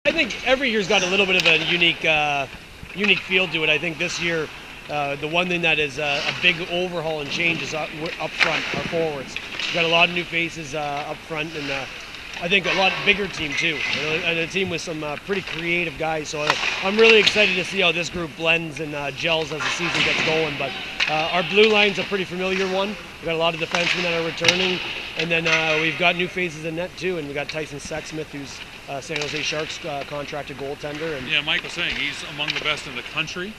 I think every year's got a little bit of a unique feel to it. I think this year, the one thing that is a big overhaul and change is up front, our forwards. We've got a lot of new faces up front, and I think a lot bigger team too, and a team with some pretty creative guys. So I'm really excited to see how this group blends and gels as the season gets going. But our blue line's a pretty familiar one. We've got a lot of defensemen that are returning, and then we've got new faces in net too. And we've got Tyson Sexsmith, who's San Jose Sharks contracted goaltender. And yeah, Michael's saying he's among the best in the country.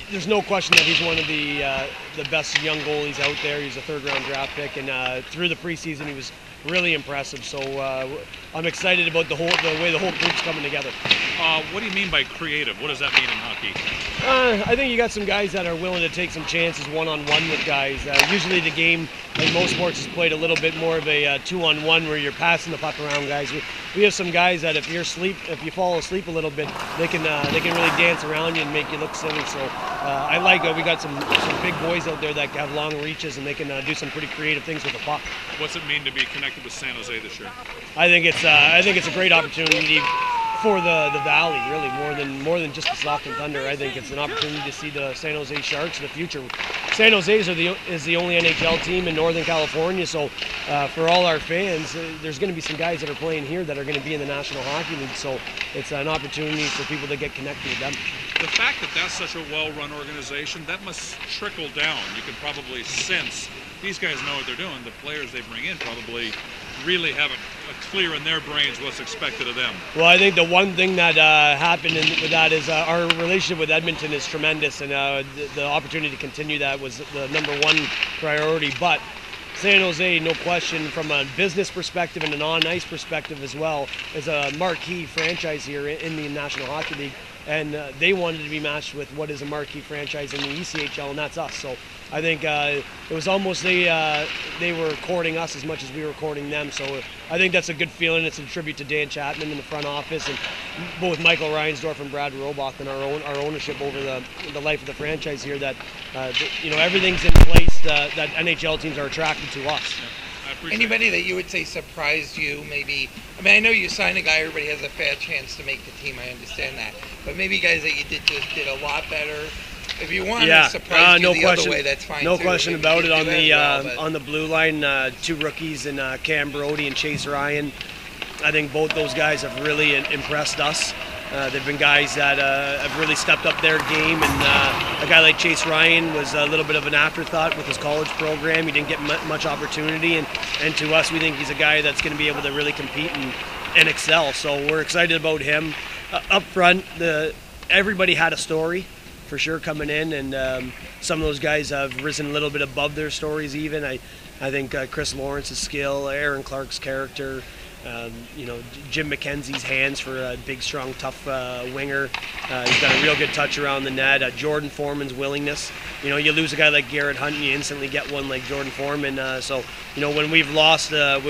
There's no question that he's one of the best young goalies out there. He's a third-round draft pick, and through the preseason, he was really impressive. So I'm excited about the way the whole group's coming together. What do you mean by creative? What does that mean in hockey? I think you got some guys that are willing to take some chances one-on-one with guys. Usually the game, like most sports, is played a little bit more of a two-on-one where you're passing the puck around guys. We have some guys that if you fall asleep a little bit, they can really dance around you and make you look silly. So I like we got some big boys out there that have long reaches and they can do some pretty creative things with the puck. What's it mean to be connected with San Jose this year? I think it's a great opportunity for the Valley, really, more than just the Stockton Thunder. I think it's an opportunity to see the San Jose Sharks in the future. San Jose is the only NHL team in Northern California, so for all our fans, there's going to be some guys that are playing here that are going to be in the National Hockey League, so it's an opportunity for people to get connected with them. The fact that that's such a well-run organization, that must trickle down. You can probably sense these guys know what they're doing. The players they bring in probably really have it clear in their brains what's expected of them. Well, I think the one thing that happened with that is our relationship with Edmonton is tremendous, and the opportunity to continue that was the #1 priority. But San Jose, no question, from a business perspective and an on-ice perspective as well, is a marquee franchise here in the National Hockey League, and they wanted to be matched with what is a marquee franchise in the ECHL, and that's us. So I think it was almost they were courting us as much as we were courting them. So I think that's a good feeling. It's a tribute to Dan Chapman in the front office, and both Michael Reinsdorf and Brad Roboth and our ownership over the life of the franchise here. That everything's in place that NHL teams are attracted to us. Yeah, anybody that you would say surprised you, maybe? I mean, I know you signed a guy, everybody has a fair chance to make the team, I understand that. But maybe guys that you did a lot better. If you want to surprise you the other way, that's fine. No too. question about it. On the blue line, 2 rookies in Cam Brody and Chase Ryan. I think both those guys have really impressed us. They've been guys that have really stepped up their game, and a guy like Chase Ryan was a little bit of an afterthought with his college program. He didn't get much opportunity, and to us, we think he's a guy that's going to be able to really compete and excel. So we're excited about him. Up front, everybody had a story for sure coming in, and some of those guys have risen a little bit above their stories even. I think Chris Lawrence's skill, Aaron Clark's character, Jim McKenzie's hands for a big, strong, tough winger. He's got a real good touch around the net. Jordan Foreman's willingness. You lose a guy like Garrett Hunt, and you instantly get one like Jordan Foreman. So when we've lost a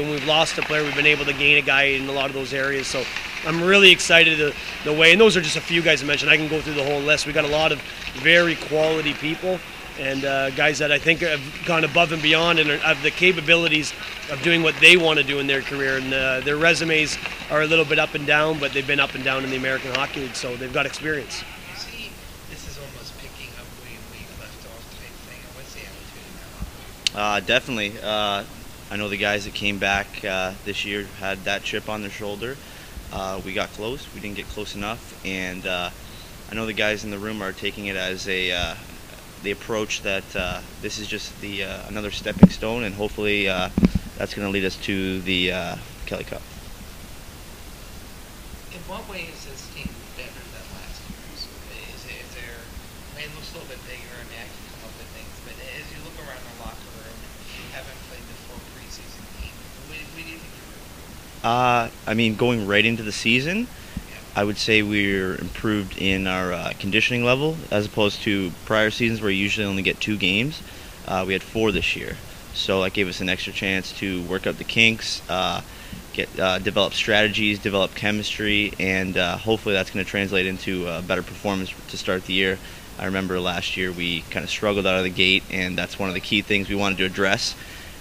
player, we've been able to gain a guy in a lot of those areas. So I'm really excited the way, and those are just a few guys I mentioned. I can go through the whole list. We got a lot of very quality people, and guys that I think have gone above and beyond and have the capabilities of doing what they want to do in their career. And their resumes are a little bit up and down, but they've been up and down in the American Hockey League, so they've got experience. You see, this is almost picking up where you left off type thing. What's the attitude now? Definitely. I know the guys that came back this year had that chip on their shoulder. We got close. We didn't get close enough, and I know the guys in the room are taking it as the approach that this is just another stepping stone, and hopefully that's going to lead us to the Kelly Cup. In what way is this team better than last year's? Is there? I mean, it looks a little bit bigger, and I can come up with things. But as you look around the locker room, you haven't played the full preseason game. What do you think you're doing? I mean, going right into the season, I would say we're improved in our conditioning level as opposed to prior seasons where you usually only get 2 games. We had 4 this year, so that gave us an extra chance to work out the kinks, develop strategies, develop chemistry, and hopefully that's going to translate into a better performance to start the year. I remember last year we kind of struggled out of the gate, and that's one of the key things we wanted to address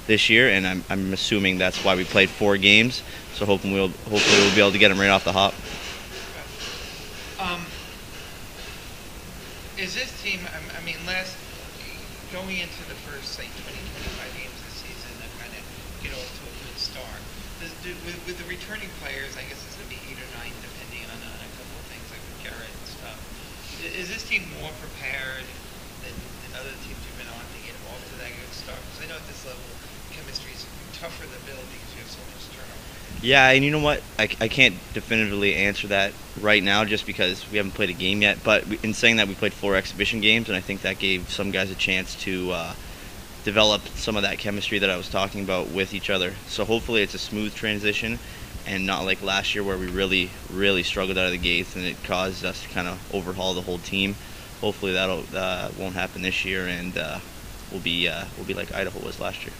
this year, and I'm assuming that's why we played 4 games. So hopefully we'll be able to get them right off the hop. Is this team? I mean, going into the first, say, 20-25 games this season, to kind of get off to a good start. With the returning players, I guess it's going to be 8 or 9, depending on a couple of things like with Garrett and stuff. Is this team more prepared than other teams you've been on to get off to that good start? Because I know at this level, chemistry is tougher to build because you have so much turnover. Yeah, and you know what? I can't definitively answer that right now just because we haven't played a game yet. But in saying that, we played 4 exhibition games, and I think that gave some guys a chance to develop some of that chemistry that I was talking about with each other. So hopefully it's a smooth transition and not like last year where we really, really struggled out of the gates and it caused us to kind of overhaul the whole team. Hopefully that won't happen this year, and we'll be like Idaho was last year.